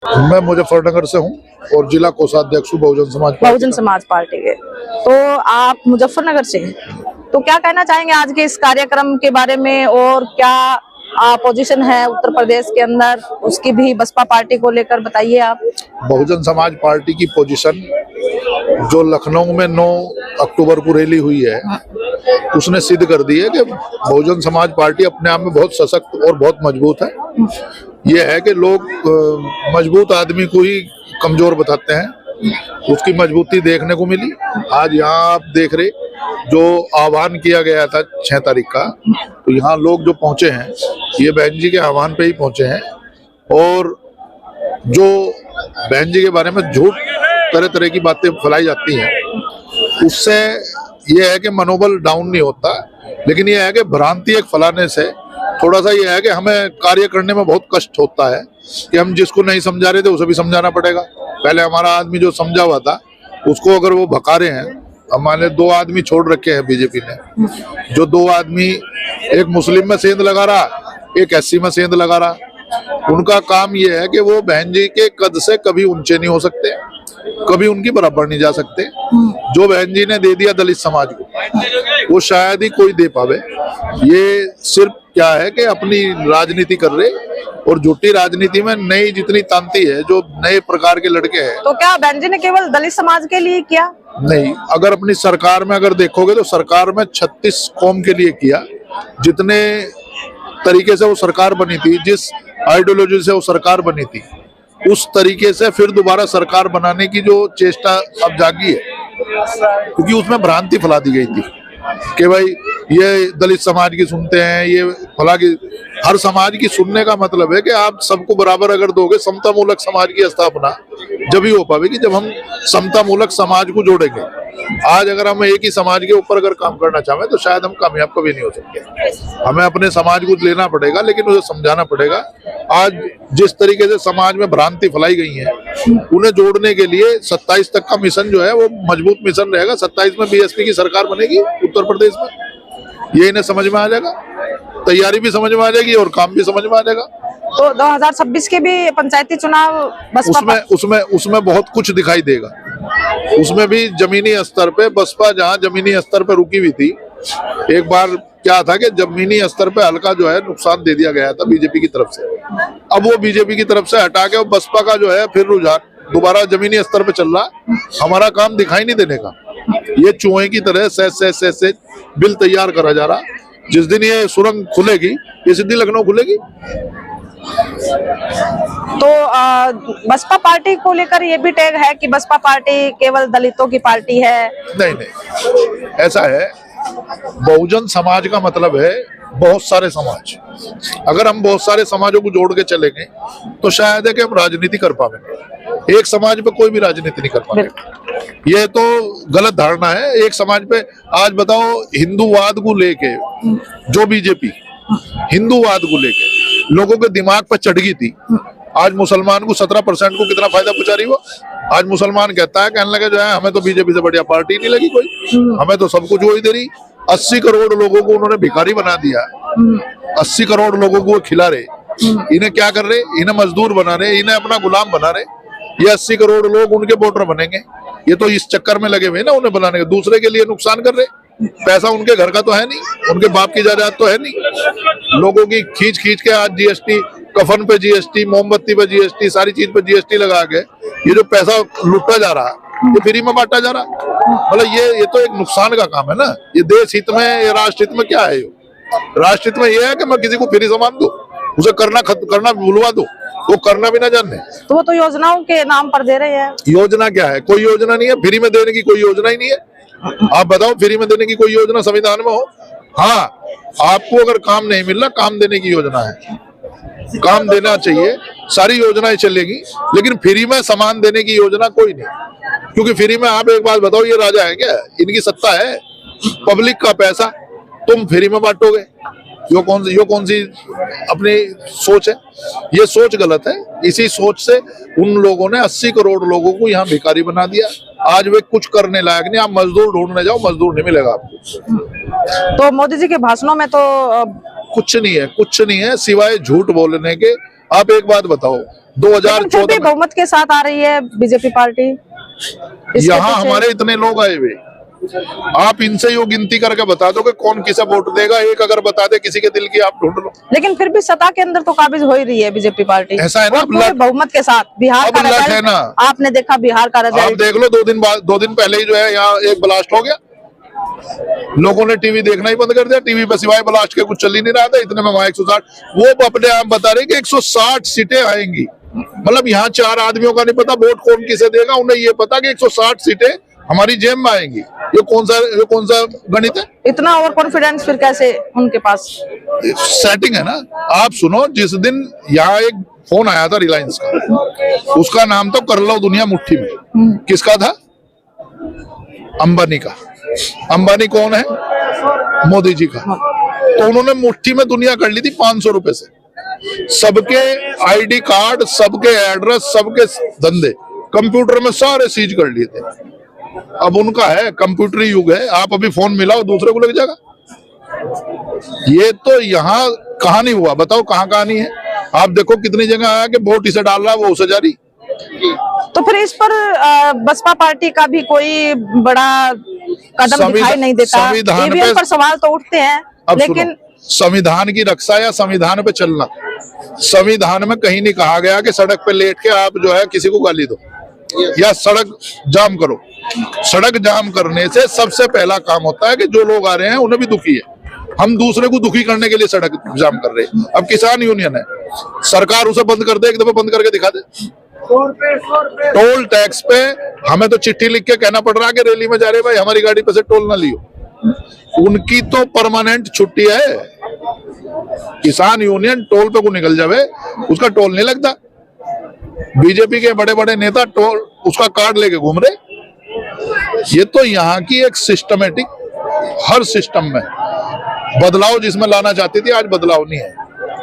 मैं मुजफ्फरनगर से हूँ और जिला कोषाध्यक्ष हूँ बहुजन समाज पार्टी के। तो आप मुजफ्फरनगर से हैं, तो क्या कहना चाहेंगे आज के इस कार्यक्रम के बारे में, और क्या पोजीशन है उत्तर प्रदेश के अंदर उसकी भी बसपा पार्टी को लेकर बताइए आप। बहुजन समाज पार्टी की पोजीशन जो लखनऊ में 9 अक्टूबर को रैली हुई है उसने सिद्ध कर दी है कि बहुजन समाज पार्टी अपने आप में बहुत सशक्त और बहुत मजबूत है। ये है कि लोग मजबूत आदमी को ही कमजोर बताते हैं, उसकी मजबूती देखने को मिली। आज यहाँ आप देख रहे जो आह्वान किया गया था 6 तारीख का, तो यहाँ लोग जो पहुंचे हैं ये बहन जी के आह्वान पे ही पहुंचे हैं। और जो बहन जी के बारे में झूठ तरह तरह की बातें फैलाई जाती हैं उससे ये है कि मनोबल डाउन नहीं होता, लेकिन ये है कि भ्रांति एक फैलाने से थोड़ा सा ये है कि हमें कार्य करने में बहुत कष्ट होता है कि हम जिसको नहीं समझा रहे थे उसे भी समझाना पड़ेगा। पहले हमारा आदमी जो समझा हुआ था उसको अगर वो भका रहे हैं, हमारे 2 आदमी छोड़ रखे हैं बीजेपी ने, जो 2 आदमी एक मुस्लिम में सेंध लगा रहा, एक एससी में सेंध लगा रहा। उनका काम ये है कि वो बहन जी के कद से कभी ऊंचे नहीं हो सकते, कभी उनकी बराबर नहीं जा सकते। जो बहन जी ने दे दिया दलित समाज को वो शायद ही कोई दे पावे। ये सिर्फ क्या है कि अपनी राजनीति कर रहे, और झूठी राजनीति में नई जितनी तांती है, जो नए प्रकार के लड़के हैं। तो क्या बहन जी ने केवल दलित समाज के लिए किया? नहीं, अगर अपनी सरकार में अगर देखोगे तो सरकार में 36 कौम के लिए किया। जितने तरीके से वो सरकार बनी थी, जिस आइडियोलॉजी से वो सरकार बनी थी, उस तरीके से फिर दोबारा सरकार बनाने की जो चेष्टा अब जागी है, क्योंकि उसमें भ्रांति फैला दी गई थी कि भाई ये दलित समाज की सुनते हैं, ये फला की। हर समाज की सुनने का मतलब है कि आप सबको बराबर अगर दोगे, समता मूलक समाज की स्थापना जब ही हो पाएगी जब हम समता मूलक समाज को जोड़ेंगे। आज अगर हम एक ही समाज के ऊपर अगर काम करना चाहें तो शायद हम कामयाब कभी नहीं हो सकते। हमें अपने समाज को लेना पड़ेगा, लेकिन उसे समझाना पड़ेगा। आज जिस तरीके से समाज में भ्रांति फैलाई गई है, उन्हें जोड़ने के लिए 27 तक का मिशन जो है वो मजबूत मिशन रहेगा। 27 में बीएसपी की सरकार बनेगी उत्तर प्रदेश में, ये इन्हें समझ में आ जाएगा, तैयारी भी समझ में आ जाएगी और काम भी समझ में आ जाएगा। तो 2026 के भी पंचायती चुनाव बसपा उसमें बहुत कुछ दिखाई देगा। उसमें भी जमीनी स्तर पे बसपा जहां जमीनी स्तर पे रुकी हुई थी, एक बार क्या था कि जमीनी स्तर पे हल्का जो है नुकसान दे दिया गया था बीजेपी की तरफ से। अब वो बीजेपी की तरफ से हटा के बसपा का जो है फिर रुझान दोबारा जमीनी स्तर पे चल रहा। हमारा काम दिखाई नहीं देने का, ये चूहे की तरह से बिल तैयार करा जा रहा। जिस दिन ये सुरंग खुलेगी, ये सीधी लखनऊ खुलेगी। तो बसपा पार्टी को लेकर ये भी टैग है कि बसपा पार्टी केवल दलितों की पार्टी है। नहीं, ऐसा है। बहुजन समाज का मतलब है बहुत सारे समाज। अगर हम बहुत सारे समाजों को जोड़ के चलेंगे तो शायद है कि हम राजनीति कर पाएंगे। एक समाज पे कोई भी राजनीति नहीं कर पाएंगे, ये तो गलत धारणा है। एक समाज पे आज बताओ, हिंदूवाद को लेके जो बीजेपी हिंदूवाद को लेके लोगों के दिमाग पर चढ़ गई थी, आज मुसलमान को 17% को कितना फायदा पहुंचा रही वो। आज मुसलमान कहता है, कहने लगे जो है हमें तो बीजेपी से बढ़िया पार्टी नहीं लगी कोई, हमें तो सब कुछ वही दे रही। 80 करोड़ लोगों को उन्होंने भिखारी बना दिया। 80 करोड़ लोगों को वो खिला रहे। इन्हें क्या कर रहे, इन्हें मजदूर बना रहे, इन्हें अपना गुलाम बना रहे। ये 80 करोड़ लोग उनके वोटर बनेंगे। ये तो इस चक्कर में लगे हुए ना उन्हें बनाने के, दूसरे के लिए नुकसान कर रहे। पैसा उनके घर का तो है नहीं, उनके बाप की जायदाद तो है नहीं। लोगों की खींच खींच के आज जीएसटी, कफन पे जीएसटी, मोमबत्ती पे जीएसटी, सारी चीज पे जीएसटी लगा के ये जो पैसा लुटा जा रहा है, ये फ्री में बांटा जा रहा। मतलब ये तो एक नुकसान का काम है ना। ये देश हित में, ये राष्ट्र हित में क्या है? राष्ट्र हित में ये है कि मैं किसी को फ्री सामान दूं, उसे करना भूलवा दो, वो करना भी ना जाने। तो वो तो योजनाओं के नाम पर दे रहे हैं। योजना क्या है? कोई योजना नहीं है। फ्री में देने की कोई योजना ही नहीं है। आप बताओ, फ्री में देने की कोई योजना संविधान में हो? हाँ, आपको अगर काम नहीं मिल रहा, काम देने की योजना है, काम देना चाहिए, सारी योजनाएं चलेगी। लेकिन फ्री में सामान देने की योजना कोई नहीं, क्योंकि फ्री में आप एक बात बताओ, ये राजा है क्या? इनकी सत्ता है, पब्लिक का पैसा तुम फ्री में बांटोगे। यो कौन सी अपनी सोच है? ये सोच गलत है। इसी सोच से उन लोगों ने 80 करोड़ लोगों को यहाँ भिखारी बना दिया। आज वे कुछ करने लायक नहीं। आप मजदूर ढूंढने जाओ, मजदूर नहीं मिलेगा आपको। तो मोदी जी के भाषणों में तो कुछ नहीं है, कुछ नहीं है सिवाय झूठ बोलने के। आप एक बात बताओ, लेकिन फिर 2014 भी में बहुमत के साथ आ रही है बीजेपी पार्टी। इसके यहाँ पीछे- हमारे इतने लोग आए हुए, आप इनसे यो गिनती करके बता दो कि कौन किसे वोट देगा। एक अगर बता दे किसी के दिल की, आप ढूंढ लो। लेकिन फिर भी सत्ता के अंदर तो काबिज हो ही रही है बीजेपी पार्टी। ऐसा है ना, और अब पूरे लट- बहुमत के साथ बिहार अब का लट है रिजल्ट ना। आपने देखा, बिहार का आप रिजल्ट देख लो, 2 दिन पहले ही जो है यहाँ एक ब्लास्ट हो गया। लोगों ने टीवी देखना ही बंद कर दिया। टीवी पे सिवाय ब्लास्ट के कुछ चल ही नहीं रहा था। इतने में वहां 160, वो अपने आप बता रहे कि 160 सीटें आएंगी। मतलब यहाँ 4 आदमियों का नहीं पता वोट कौन किसे देगा, उन्हें ये पता कि 160 सीटें हमारी जेब में आएंगी। ये कौन सा गणित है? इतना ओवर कॉन्फिडेंस फिर कैसे उनके पास? सेटिंग है ना। आप सुनो, जिस दिन यहाँ एक फोन आया था रिलायंस का, उसका नाम तो कर लो दुनिया मुट्ठी में। किसका था? अंबानी का। अंबानी कौन है? मोदी जी का। तो उन्होंने मुट्ठी में दुनिया कर ली थी 500 रुपए से। सबके आईडी कार्ड, सबके एड्रेस, सबके धंधे कंप्यूटर में सारे सीज कर लिए थे। अब उनका है, कंप्यूटरी युग है। आप अभी फोन मिलाओ दूसरे को लग जाएगा। ये तो यहाँ कहानी हुआ, बताओ कहाँ कहानी है? आप देखो कितनी जगह आया कि वोट इसे डाल रहा है, वो उसे जारी। तो फिर इस पर बसपा पार्टी का भी कोई बड़ा कदम दिखाई नहीं देता। ईवीएम पर सवाल तो उठते हैं, लेकिन संविधान की रक्षा या संविधान पे चलना, संविधान में कहीं नहीं कहा गया कि सड़क पे लेट के आप जो है किसी को गाली दो या सड़क जाम करो। सड़क जाम करने से सबसे पहला काम होता है कि जो लोग आ रहे हैं उन्हें भी दुखी है। हम दूसरे को दुखी करने के लिए सड़क जाम कर रहे हैं। अब किसान यूनियन है, सरकार उसे बंद कर दे, एक दफा बंद करके दिखा दे। टोल टैक्स पे हमें तो चिट्ठी लिख के कहना पड़ रहा है कि रैली में जा रहे भाई हमारी गाड़ी पे से टोल ना लियो। उनकी तो परमानेंट छुट्टी है। किसान यूनियन टोल पे को निकल जावे, उसका टोल नहीं लगता। बीजेपी के बड़े बड़े नेता टोल उसका कार्ड लेके घूम रहे। ये तो यहाँ की एक सिस्टमेटिक, हर सिस्टम में बदलाव जिसमें लाना चाहती थी, आज बदलाव नहीं है।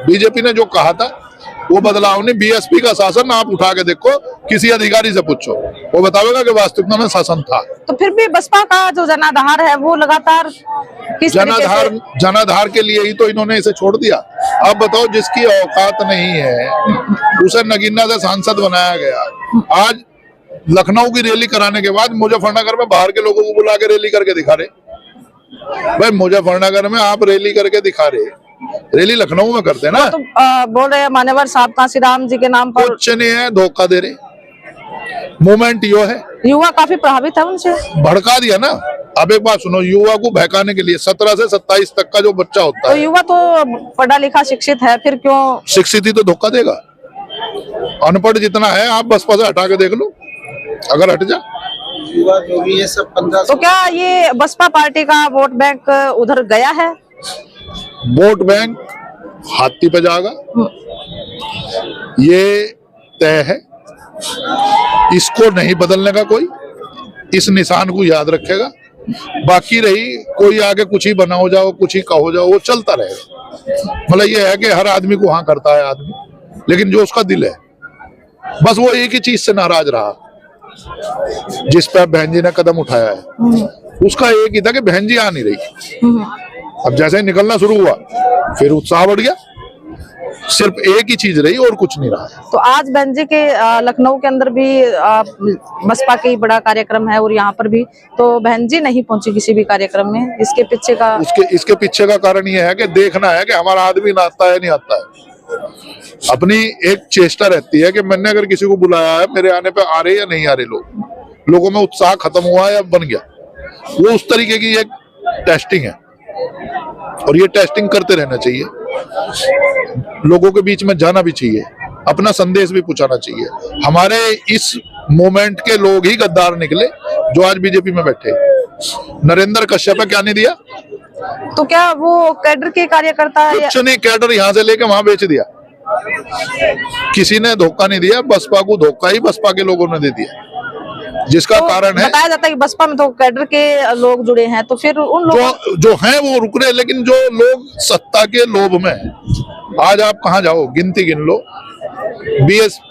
बीजेपी ने जो कहा था वो बदलाव नहीं। बीएसपी का शासन आप उठा के देखो, किसी अधिकारी से पूछो, वो बतावेगा कि वास्तविकता में शासन था। तो फिर भी बसपा का जो जनाधार है वो लगातार किस जनाधार, जनाधार के लिए ही तो इन्होंने इसे छोड़ दिया। अब बताओ, जिसकी औकात नहीं है उसे नगीना से सांसद बनाया गया। आज लखनऊ की रैली कराने के बाद मुजफ्फरनगर में बाहर के लोगों को बुला के रैली करके दिखा रहे। भाई मुजफ्फरनगर में आप रैली करके दिखा रहे, रैली लखनऊ में करते ना। तो बोल रहे हैं मान्यवर साहब कांशीराम जी के नाम पर कुछ नहीं है, धोखा दे रहे। मूवमेंट यो है, युवा काफी प्रभावित है उनसे। भड़का दिया ना। अब एक बात सुनो, युवा को बहकाने के लिए 17 से 27 तक का जो बच्चा होता तो है, युवा तो पढ़ा लिखा शिक्षित है, फिर क्यों? शिक्षित ही तो धोखा देगा। अनपढ़ जितना है आप बसपा से हटा के देख लो, अगर हट जा। युवा जो भी है सब 15। तो क्या ये बसपा पार्टी का वोट बैंक उधर गया है? वोट बैंक हाथी पे जाएगा, ये तय है। इसको नहीं बदलने का कोई, इस निशान को याद रखेगा। बाकी रही कोई आगे कुछ ही बनाओ जाओ, कुछ ही कहो जाओ, वो चलता रहेगा। मतलब ये है कि हर आदमी को हाँ करता है आदमी, लेकिन जो उसका दिल है, बस वो एक ही चीज से नाराज रहा, जिस पर बहन जी ने कदम उठाया है। उसका एक ही था कि बहन जी आ नहीं रही। अब जैसे ही निकलना शुरू हुआ फिर उत्साह बढ़ गया। सिर्फ एक ही चीज रही और कुछ नहीं रहा। तो आज बहन जी के लखनऊ के अंदर भी बसपा का ही बड़ा कार्यक्रम है और यहाँ पर भी तो बहन जी नहीं पहुंची किसी भी कार्यक्रम में। इसके पीछे का इसके पीछे का कारण ये है कि देखना है कि हमारा आदमी आता है नहीं आता है। अपनी एक चेष्टा रहती है कि मैंने अगर किसी को बुलाया है, मेरे आने पे आ रहे या नहीं आ रहे लोगों में उत्साह खत्म हुआ या बन गया। वो उस तरीके की एक टेस्टिंग है और ये टेस्टिंग करते रहना चाहिए। लोगों के बीच में जाना भी चाहिए, अपना संदेश भी पहुंचाना चाहिए। हमारे इस मोमेंट के लोग ही गद्दार निकले जो आज बीजेपी में बैठे। नरेंद्र कश्यप क्या नहीं दिया? तो क्या वो कैडर के कार्यकर्ता है? कुछ नहीं, कैडर यहाँ से लेके वहां बेच दिया। किसी ने धोखा नहीं दिया, बसपा को धोखा ही बसपा के लोगों ने दे दिया, जिसका तो कारण है बताया जाता है कि बसपा में तो कैडर के लोग जुड़े हैं, तो फिर उन लोगों जो हैं वो रुक रहे। लेकिन जो लोग सत्ता के लोभ में, आज आप कहाँ जाओ गिनती गिन लो,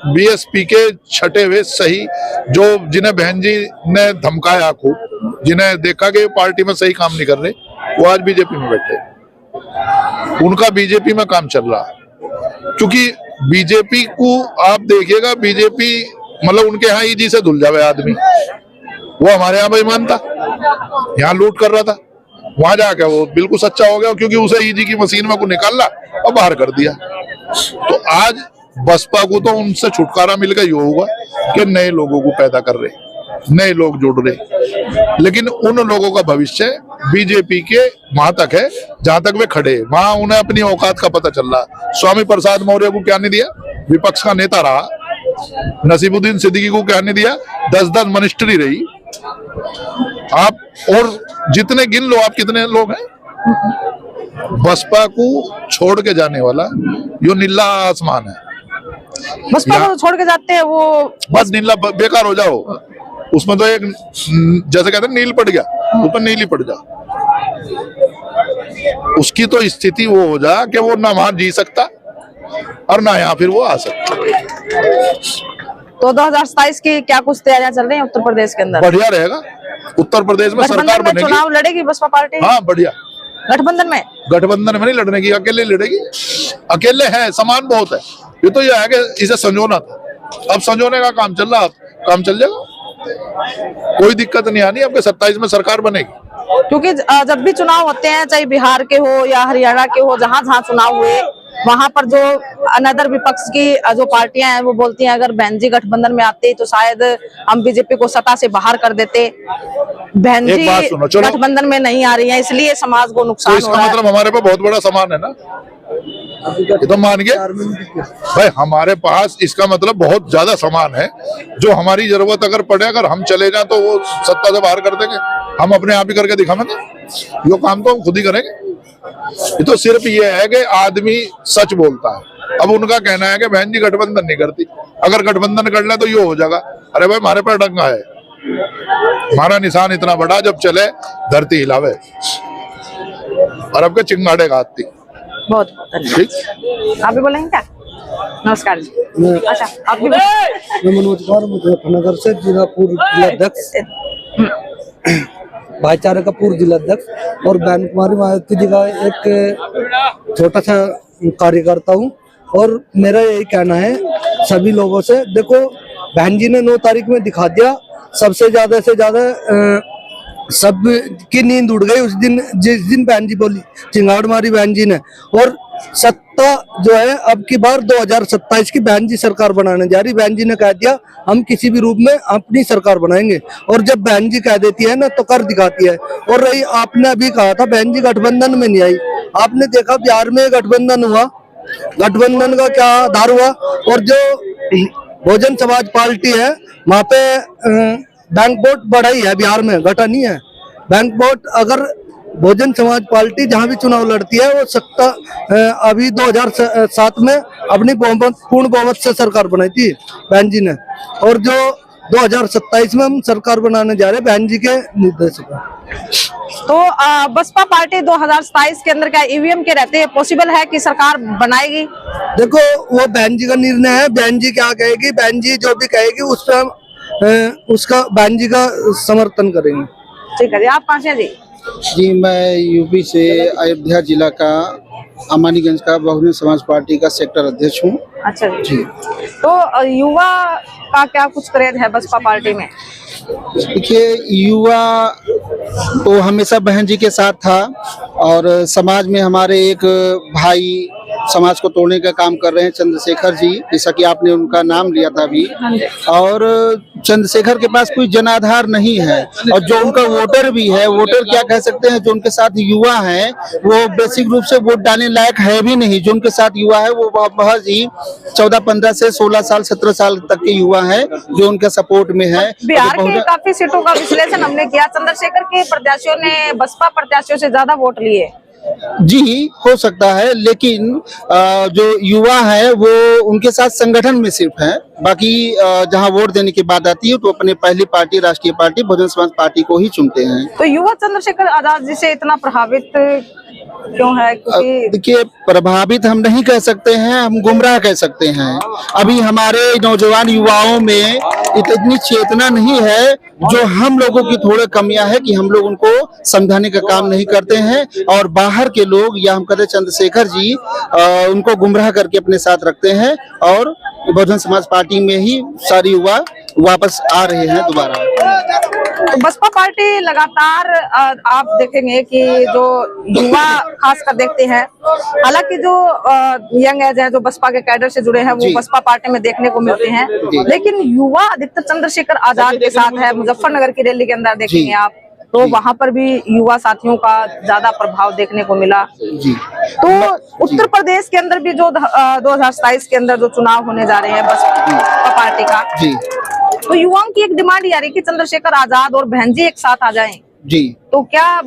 बीएसपी के छठे हुए सही, जो जिन्हें बहन जी ने धमकाया खूब, जिन्हें देखा कि पार्टी में सही काम नहीं कर रहे, वो आज बीजेपी में बैठे। उनका बीजेपी में काम चल रहा है, क्योंकि बीजेपी को आप देखिएगा, बीजेपी मतलब उनके यहाँ ईजी से धुल जावे आदमी। वो हमारे यहाँ बेईमान था, यहाँ लूट कर रहा था, वहां जाके वो बिल्कुल सच्चा हो गया, क्योंकि उसे ईजी की मशीन में को निकाला और बाहर कर दिया। तो आज बसपा को तो उनसे छुटकारा मिल गया, ये होगा कि नए लोगों को पैदा कर रहे, नए लोग जुड़ रहे। लेकिन उन लोगों का भविष्य बीजेपी के वहां तक है जहां तक वे खड़े, वहां उन्हें अपनी औकात का पता चल रहा। स्वामी प्रसाद मौर्य को क्या नहीं दिया, विपक्ष का नेता रहा। नसीमुद्दीन सिद्दीकी को क्या नहीं दिया, 10-10 मिनिस्ट्री रही। आप और जितने गिन लो, आप कितने लोग हैं। बसपा को छोड़ के जाने वाला यो नीला आसमान है। बसपा को छोड़ के जाते हैं वो बस नीला बेकार हो जाओ, उसमें तो एक जैसे कहते हैं नील पड़ गया, ऊपर नीली पड़ जा। उसकी तो स्थिति वो हो जा कि वो ना वहां जी सकता और ना यहाँ फिर वो आ सकता। तो 2027 की क्या कुछ तैयारियां चल रही हैं उत्तर प्रदेश के अंदर? बढ़िया रहेगा, उत्तर प्रदेश में सरकार गठबंधन में बनेगी। चुनाव लड़ेगी बसपा पार्टी? हाँ बढ़िया। गठबंधन में गठबंधन में नहीं लड़ने की, अकेले लड़ेगी। अकेले है, सामान बहुत है। ये तो यह है कि इसे संजोना था, अब संजोने का काम चल रहा, काम चल जाएगा, कोई दिक्कत नहीं आनी। आपके 27 में सरकार बनेगी। क्योंकि जब भी चुनाव होते हैं, चाहे बिहार के हो या हरियाणा के हो, जहां जहां चुनाव हुए वहां पर जो अनदर विपक्ष की जो पार्टियां हैं वो बोलती हैं अगर बहन जी गठबंधन में आते तो शायद हम बीजेपी को सत्ता से बाहर कर देते। बहन जी गठबंधन में नहीं आ रही है, इसलिए समाज को नुकसान हो रहा है। इसका मतलब हमारे पास बहुत बड़ा सामान है ना, ये तो मान गए भाई। हमारे पास इसका मतलब बहुत ज्यादा सामान है, जो हमारी जरूरत अगर पड़े, अगर हम चले जाए तो वो सत्ता से बाहर कर देंगे। हम अपने आप ही करके दिखाएंगे, यो काम तो हम खुद ही करेंगे। ये तो सिर्फ ये है कि आदमी सच बोलता है। अब उनका कहना है कि बहन जी गठबंधन नहीं करती, अगर गठबंधन कर ले तो ये हो जाएगा। अरे भाई हमारे पर डंगा है, हमारा निशान इतना बड़ा, जब चले धरती हिलावे और आपके चिंगाड़े गाती। बहुत धन्यवाद। आप भी बोलेंगे क्या? नमस्कार जी। अच्छा आप भी मैं मनोज कुमार, मुजफ्फरनगर से, जिला पूर्व जिलाध्यक्ष, भाईचारा का पूर्व जिलाध्यक्ष, और बहन कुमारी मायावती जी का एक छोटा सा कार्यकर्ता हूँ। और मेरा यही कहना है सभी लोगों से, देखो बहन जी ने 9 तारीख में दिखा दिया, सबसे ज्यादा से ज्यादा सब की नींद उड़ गई उस दिन, जिस दिन बहन जी बोली, चिंगाड़ मारी बहन जी ने। और सत्ता जो है अब की बार 2027 की बहन जी सरकार बनाने जा रही। बहन जी ने कह दिया हम किसी भी रूप में अपनी सरकार बनाएंगे, और जब बहन जी कह देती है ना तो कर दिखाती है। और रही आपने अभी कहा था बहन जी गठबंधन में नहीं आई, आपने देखा बिहार में गठबंधन हुआ, गठबंधन का क्या आधार हुआ। और जो बहुजन समाज पार्टी है वहाँ पे बैंक वोट बढ़ाई है, बिहार में घटा नहीं है बैंक वोट। अगर बहुजन समाज पार्टी जहां भी चुनाव लड़ती है वो सत्ता अभी 2007 में अपनी पूर्ण बहुमत से सरकार बनाई थी बहन जी ने, और जो 2027 में हम सरकार बनाने जा रहे हैं बहन जी के निर्देश पर। तो बसपा पार्टी 2027 के अंदर क्या ईवीएम के रहते हैं पॉसिबल है कि सरकार बनाएगी? देखो वो बहन जी का निर्णय है, बहन जी क्या कहेगी, बहन जी जो भी कहेगी उस पर हम उसका बहन जी का समर्थन करेंगे। ठीक है जी। आप कहाँ से हैं जी? जी मैं यूपी से अयोध्या जिला का अमानीगंज का बहुजन समाज पार्टी का सेक्टर अध्यक्ष हूँ। अच्छा जी। तो युवा का क्या कुछ क्रेज है बसपा पार्टी में? देखिए युवा तो हमेशा बहन जी के साथ था, और समाज में हमारे एक भाई समाज को तोड़ने का काम कर रहे हैं चंद्रशेखर जी, जैसा कि आपने उनका नाम लिया था अभी। और चंद्रशेखर के पास कोई जनाधार नहीं है, और जो उनका वोटर भी है, वोटर क्या कह सकते हैं, जो उनके साथ युवा है वो बेसिक रूप से वोट डालने लायक है भी नहीं। जो उनके साथ युवा है वो बहुत ही 14-15 से 16 साल 17 साल तक के युवा है जो उनके सपोर्ट में है। बिहार की काफी सीटों का विश्लेषण हमने किया, चंद्रशेखर के प्रत्याशियों ने बसपा प्रत्याशियों से ज्यादा वोट लिए। जी हो सकता है, लेकिन जो युवा है वो उनके साथ संगठन में सिर्फ है, बाकी जहां वोट देने की बात आती है तो अपने पहली पार्टी राष्ट्रीय पार्टी बहुजन समाज पार्टी को ही चुनते हैं। तो युवा चंद्रशेखर आजाद जी से इतना प्रभावित क्यों है? क्योंकि देखिए प्रभावित हम नहीं कह सकते हैं, हम गुमराह कह सकते हैं। अभी हमारे नौजवान युवाओं में इतनी चेतना नहीं है, जो हम लोगों की थोड़ी कमियां है कि हम लोग उनको समझाने का काम नहीं करते हैं, और बाहर के लोग या हम कहते चंद्रशेखर जी उनको गुमराह करके अपने साथ रखते हैं, और बहुजन समाज पार्टी में ही सारी युवा वापस आ रहे हैं दोबारा। तो बसपा पार्टी लगातार आप देखेंगे कि जो युवा खासकर देखते हैं, हालांकि जो यंग एज है, जो बसपा के कैडर से जुड़े हैं, वो बसपा पार्टी में देखने को मिलते हैं, लेकिन युवा अधिकतर चंद्रशेखर आजाद के साथ है। मुजफ्फरनगर की रैली के अंदर देखेंगे आप, तो वहां पर भी युवा साथियों का ज्यादा प्रभाव देखने को मिला। जी। तो उत्तर प्रदेश के अंदर भी जो 2027 के अंदर जो चुनाव होने जा रहे हैं बसपा पार्टी का, जी, तो युवाओं की एक डिमांड ये आ रही है कि चंद्रशेखर आजाद और बहन जी एक साथ आ जाएं। जी। तो क्या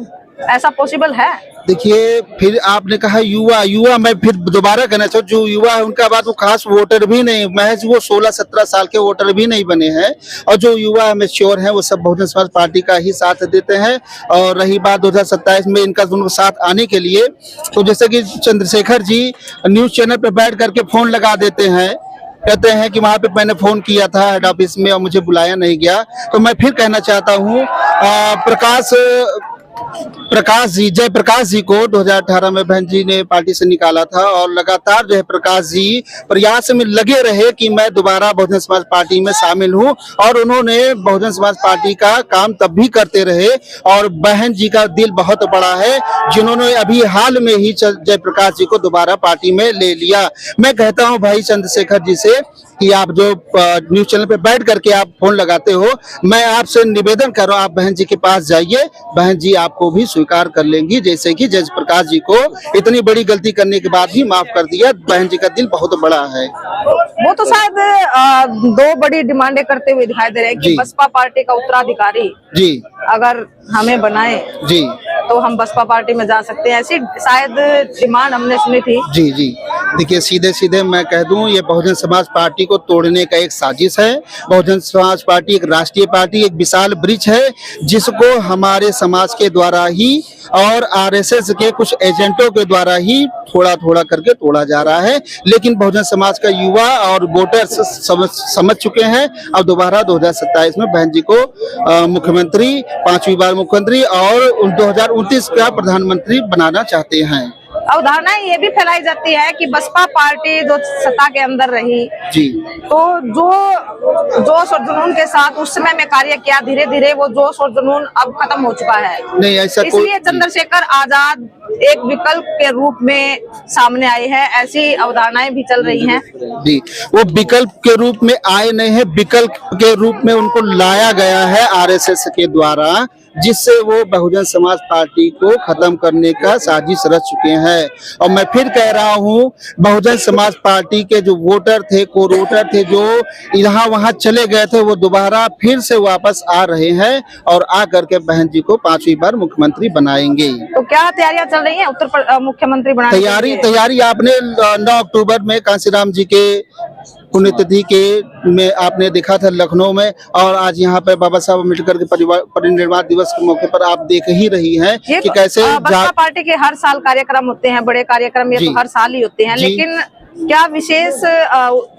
ऐसा पॉसिबल है? देखिए, फिर आपने कहा युवा, मैं फिर दोबारा कहना चाहूँ, जो युवा है उनका बात वो खास वोटर भी नहीं, महज वो 16-17 साल के वोटर भी नहीं बने हैं, और जो युवा मैच्योर हैं वो सब बहुजन समाज पार्टी का ही साथ देते हैं। और रही बात 2027 में इनका दोनों साथ आने के लिए, तो जैसे कि चंद्रशेखर जी न्यूज चैनल पर बैठ करके फोन लगा देते हैं, कहते हैं कि वहां पे मैंने फोन किया था हेड ऑफिस में और मुझे बुलाया नहीं गया। तो मैं फिर कहना चाहता हूँ, जयप्रकाश जी को 2018 में बहन जी ने पार्टी से निकाला था, और लगातार जयप्रकाश जी प्रयास में लगे रहे कि मैं दोबारा बहुजन समाज पार्टी में शामिल हूं, और उन्होंने बहुजन समाज पार्टी का काम तब भी करते रहे। और बहन जी का दिल बहुत बड़ा है, जिन्होंने अभी हाल में ही जयप्रकाश जी को दोबारा पार्टी में ले लिया। मैं कहता हूं भाई चंद्रशेखर जी से कि आप जो न्यूज चैनल पे बैठ करके आप फोन लगाते हो, मैं आपसे निवेदन कर रहा हूं, आप बहन जी के पास जाइए, बहन जी आपको भी स्वीकार कर लेंगी, जैसे कि जयप्रकाश जी को इतनी बड़ी गलती करने के बाद भी माफ कर दिया। बहन जी का दिल बहुत बड़ा है। वो तो शायद दो बड़ी डिमांडें करते हुए दिखाई दे रहे हैं कि बसपा पार्टी का उत्तराधिकारी जी अगर हमें बनाए जी तो हम बसपा पार्टी में जा सकते हैं, ऐसी शायद डिमांड हमने सुनी थी। जी जी। देखिए, सीधे सीधे मैं कह दूं, ये बहुजन समाज पार्टी को तोड़ने का एक साजिश है। बहुजन समाज पार्टी एक राष्ट्रीय पार्टी, एक विशाल वृक्ष है, जिसको हमारे समाज के द्वारा ही और आरएसएस के कुछ एजेंटों के द्वारा ही थोड़ा थोड़ा करके तोड़ा जा रहा है। लेकिन बहुजन समाज का युवा और वोटर्स समझ चुके हैं। अब दोबारा 2027 में बहन जी को मुख्यमंत्री, 5वीं बार मुख्यमंत्री और 2029 का प्रधानमंत्री बनाना चाहते हैं। अवधारणा ये भी फैलाई जाती है कि बसपा पार्टी जो सत्ता के अंदर रही जी, तो जो जोश और जुनून के साथ उस समय में कार्य किया, धीरे धीरे वो जोश और जुनून अब खत्म हो चुका है। नहीं ऐसा इसलिए चंद्रशेखर आजाद एक विकल्प के रूप में सामने आए हैं, ऐसी अवधारणाएं भी चल रही हैं। जी, वो विकल्प के रूप में आए नहीं है, विकल्प के रूप में उनको लाया गया है आरएसएस के द्वारा, जिससे वो बहुजन समाज पार्टी को खत्म करने का साजिश रच चुके हैं। और मैं फिर कह रहा हूँ, बहुजन समाज पार्टी के जो वोटर थे, कोर-वोटर थे, जो यहाँ वहाँ चले गए थे, वो दोबारा फिर से वापस आ रहे हैं और आ करके बहन जी को 5वीं बार मुख्यमंत्री बनाएंगे। तो क्या तैयारियां चल रही हैं मुख्यमंत्री बनाने की? तैयारी आपने 9 अक्टूबर में कांशीराम जी के पुण्यतिथि के में आपने देखा था लखनऊ में, और आज यहाँ पे बाबा साहब अम्बेडकर के परिनिर्वाण दिवस के मौके पर आप देख ही रही हैं कि कैसे बसपा पार्टी के हर साल कार्यक्रम होते हैं, बड़े कार्यक्रम ये तो हर साल ही होते हैं, लेकिन क्या विशेष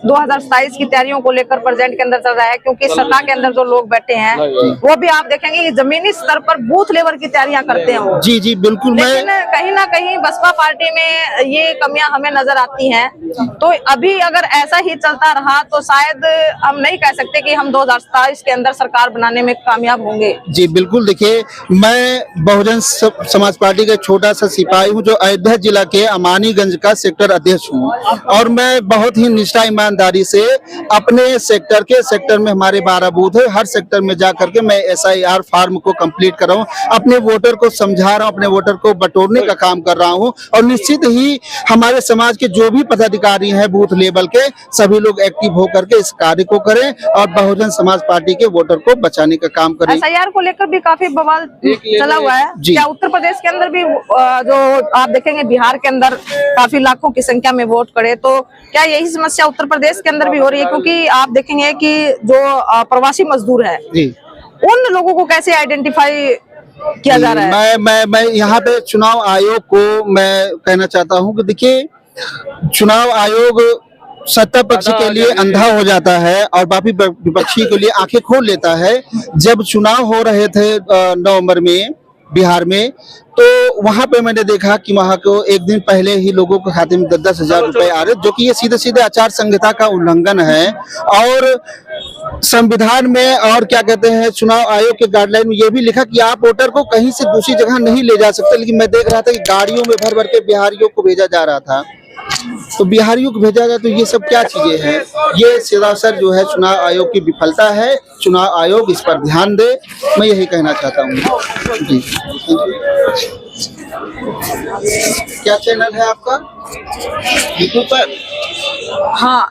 2027 की तैयारियों को लेकर प्रेजेंट के अंदर चल रहा है? क्योंकि सत्ता के अंदर जो लोग बैठे हैं वो भी आप देखेंगे कि जमीनी स्तर पर बूथ लेवल की तैयारियां करते हैं वो। जी जी बिल्कुल। लेकिन कहीं ना कहीं बसपा पार्टी में ये कमियां हमें नजर आती हैं। तो अभी अगर ऐसा ही चलता रहा तो शायद हम नहीं कह सकते कि हम 2027 के अंदर सरकार बनाने में कामयाब होंगे। जी बिल्कुल। देखिए, मैं बहुजन समाज पार्टी का छोटा सा सिपाही हूँ, जो अयोध्या जिला के अमानीगंज का सेक्टर अध्यक्ष हूँ, और मैं बहुत ही निष्ठा ईमानदारी से अपने सेक्टर में हमारे 12 बूथ है, हर सेक्टर में जा करके मैं SIR फॉर्म को कंप्लीट कर रहा हूँ, अपने वोटर को समझा रहा हूँ, अपने वोटर को बटोरने का काम कर रहा हूँ। और निश्चित ही हमारे समाज के जो भी पदाधिकारी हैं बूथ लेवल के, सभी लोग एक्टिव होकर के इस कार्य को करें और बहुजन समाज पार्टी के वोटर को बचाने का काम करें। SIR को लेकर भी काफी बवाल चला हुआ है। क्या उत्तर प्रदेश के अंदर भी जो आप देखेंगे बिहार के अंदर काफी लाखों की संख्या में वोट करे, तो क्या यही समस्या उत्तर प्रदेश के अंदर भी हो रही है? क्योंकि आप देखेंगे कि जो प्रवासी मजदूर है उन लोगों को कैसे आइडेंटिफाई किया जा रहा है? मैं यहाँ पे चुनाव आयोग को मैं कहना चाहता हूँ कि देखिए, चुनाव आयोग सत्ता पक्ष के लिए अंधा हो जाता है और बाकी विपक्षी के लिए आंखें खोल लेता है। जब चुनाव हो रहे थे नवंबर में बिहार में, तो वहां पे मैंने देखा कि वहां को एक दिन पहले ही लोगों के खाते में 10-10 हजार रुपए आ रहे, जो कि ये सीधे सीधे आचार संहिता का उल्लंघन है। और संविधान में और क्या कहते हैं, चुनाव आयोग के गाइडलाइन में ये भी लिखा कि आप वोटर को कहीं से दूसरी जगह नहीं ले जा सकते। लेकिन मैं देख रहा था कि गाड़ियों में भर भर के बिहारियों को भेजा जा रहा था। तो बिहारियों को भेजा जाए तो ये सब क्या चीजें हैं? ये सरासर जो है चुनाव आयोग की विफलता है। चुनाव आयोग इस पर ध्यान दे, मैं यही कहना चाहता हूँ जी। क्या चैनल है आपका यूट्यूब पर? हाँ।